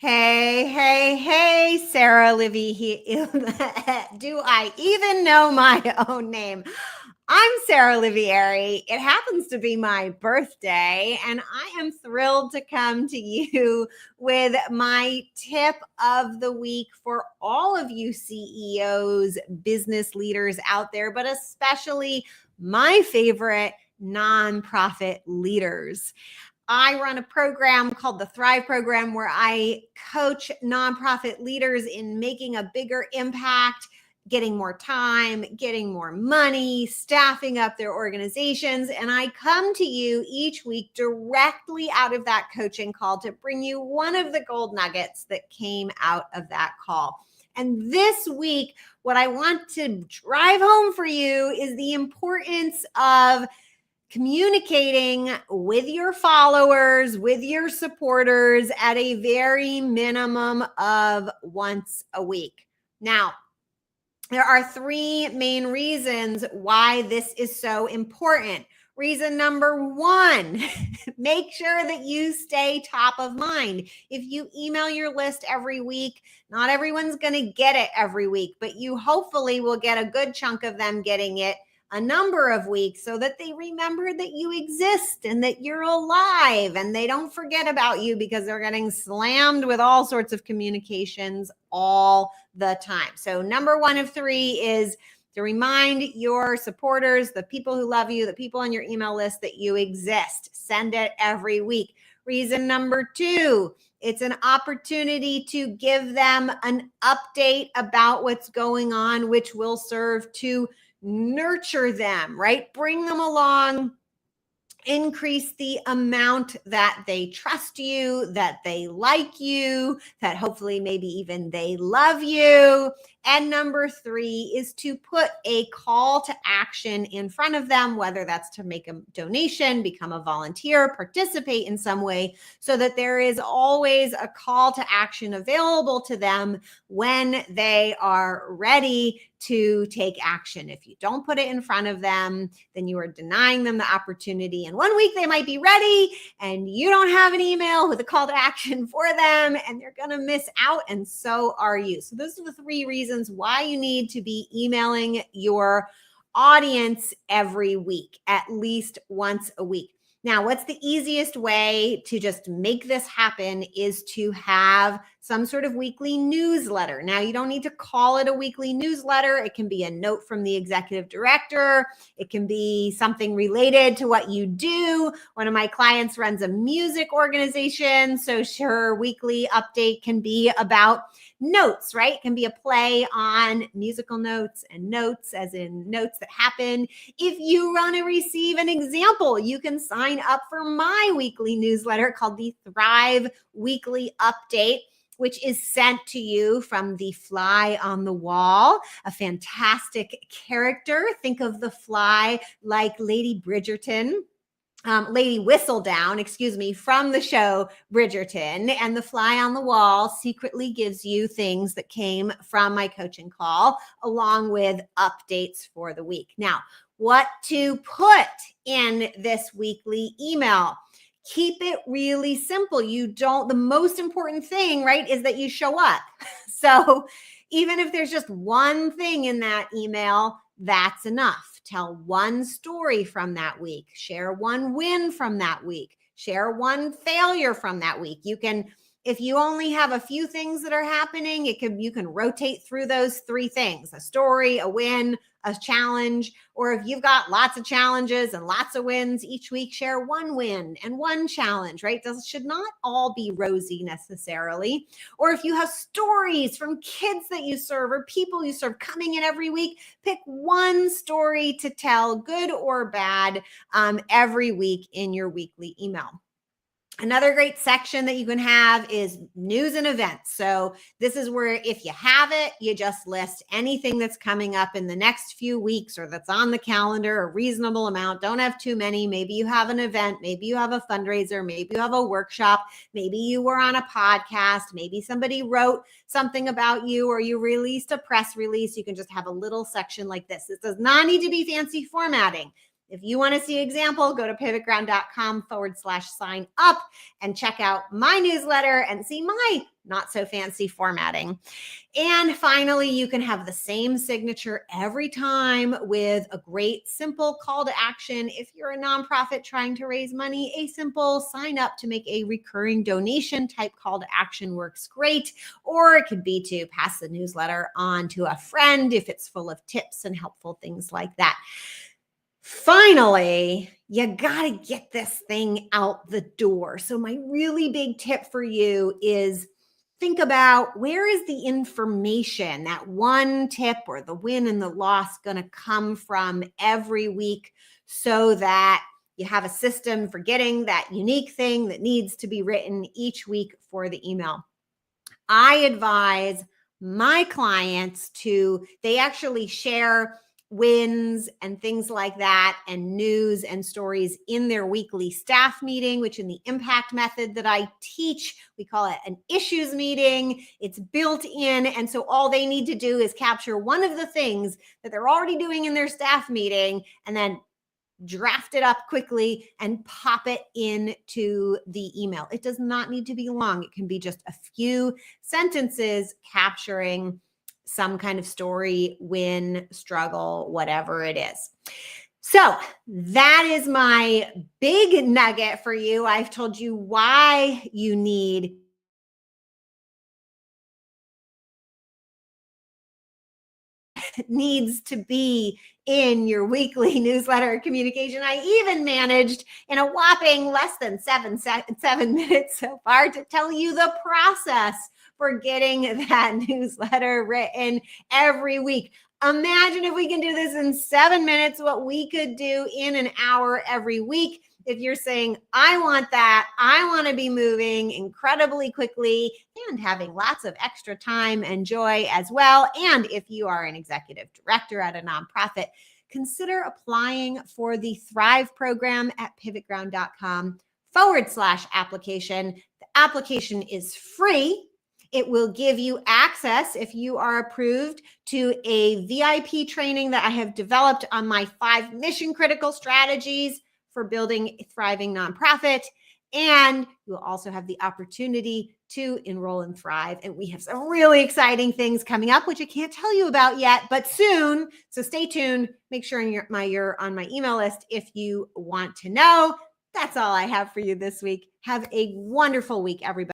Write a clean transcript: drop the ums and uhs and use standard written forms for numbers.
Hey, Sarah Olivieri. Do I even know my own name? I'm Sarah Olivieri. It happens to be my birthday, and I am thrilled to come to you with my tip of the week for all of you CEOs, business leaders out there, but especially my favorite nonprofit leaders. I run a program called the Thrive Program where I coach nonprofit leaders in making a bigger impact, getting more time, getting more money, staffing up their organizations. And I come to you each week directly out of that coaching call to bring you one of the gold nuggets that came out of that call. And this week, what I want to drive home for you is the importance of communicating with your followers, with your supporters at a very minimum of once a week. Now, there are three main reasons why this is so important. Reason number one, make sure that you stay top of mind. If you email your list every week, not everyone's going to get it every week, but you hopefully will get a good chunk of them getting it a number of weeks so that they remember that you exist and that you're alive and they don't forget about you because they're getting slammed with all sorts of communications all the time. So number one of three is to remind your supporters, the people who love you, the people on your email list that you exist. Send it every week. Reason number two, it's an opportunity to give them an update about what's going on, which will serve to nurture them, right? Bring them along, increase the amount that they trust you, that they like you, that hopefully maybe even they love you. And number three is to put a call to action in front of them, whether that's to make a donation, become a volunteer, participate in some way, so that there is always a call to action available to them when they are ready to take action. If you don't put it in front of them, then you are denying them the opportunity. And 1 week they might be ready and you don't have an email with a call to action for them and they're going to miss out, and so are you. So those are the three reasons why you need to be emailing your audience every week, at least once a week. Now, what's the easiest way to just make this happen is to have some sort of weekly newsletter. Now, you don't need to call it a weekly newsletter. It can be a note from the executive director. It can be something related to what you do. One of my clients runs a music organization, so her weekly update can be about notes, right? It can be a play on musical notes and notes as in notes that happen. If you want to receive an example, you can sign up for my weekly newsletter called the Thrive Weekly Update, which is sent to you from the fly on the wall, a fantastic character. Think of the fly like Lady Bridgerton. Lady Whistledown, from the show Bridgerton. And the fly on the wall secretly gives you things that came from my coaching call, along with updates for the week. Now, what to put in this weekly email? Keep it really simple. The most important thing, right, is that you show up. So even if there's just one thing in that email, that's enough. Tell one story from that week. Share one win from that week. Share one failure from that week. You can, if you only have a few things that are happening, you can rotate through those three things: a story, a win, a challenge. Or if you've got lots of challenges and lots of wins each week, share one win and one challenge, right? Those should not all be rosy necessarily. Or if you have stories from kids that you serve or people you serve coming in every week, pick one story to tell, good or bad, every week in your weekly email. Another great section that you can have is news and events. So this is where, if you have it, you just list anything that's coming up in the next few weeks or that's on the calendar, a reasonable amount. Don't have too many. Maybe you have an event. Maybe you have a fundraiser. Maybe you have a workshop. Maybe you were on a podcast. Maybe somebody wrote something about you or you released a press release. You can just have a little section like this. It does not need to be fancy formatting. If you want to see an example, go to pivotground.com/sign up and check out my newsletter and see my not so fancy formatting. And finally, you can have the same signature every time with a great simple call to action. If you're a nonprofit trying to raise money, a simple sign up to make a recurring donation type call to action works great. Or it could be to pass the newsletter on to a friend if it's full of tips and helpful things like that. Finally, you got to get this thing out the door. So my really big tip for you is think about where is the information, that one tip or the win and the loss, going to come from every week so that you have a system for getting that unique thing that needs to be written each week for the email. I advise my clients they actually share wins and things like that and news and stories in their weekly staff meeting, which in the impact method that I teach, we call it an issues meeting. It's built in. And so all they need to do is capture one of the things that they're already doing in their staff meeting and then draft it up quickly and pop it into the email. It does not need to be long. It can be just a few sentences capturing some kind of story, win, struggle, whatever it is. So that is my big nugget for you. I've told you why you needs to be in your weekly newsletter communication. I even managed in a whopping less than 7 minutes so far to tell you the process for getting that newsletter written every week. Imagine if we can do this in 7 minutes, what we could do in an hour every week. If you're saying, I want that, I want to be moving incredibly quickly and having lots of extra time and joy as well. And if you are an executive director at a nonprofit, consider applying for the Thrive program at pivotground.com/application. The application is free. It will give you access, if you are approved, to a VIP training that I have developed on my 5 mission critical strategies for building a thriving nonprofit. And you will also have the opportunity to enroll in Thrive. And we have some really exciting things coming up, which I can't tell you about yet, but soon. So stay tuned. Make sure you're on my email list if you want to know. That's all I have for you this week. Have a wonderful week, everybody.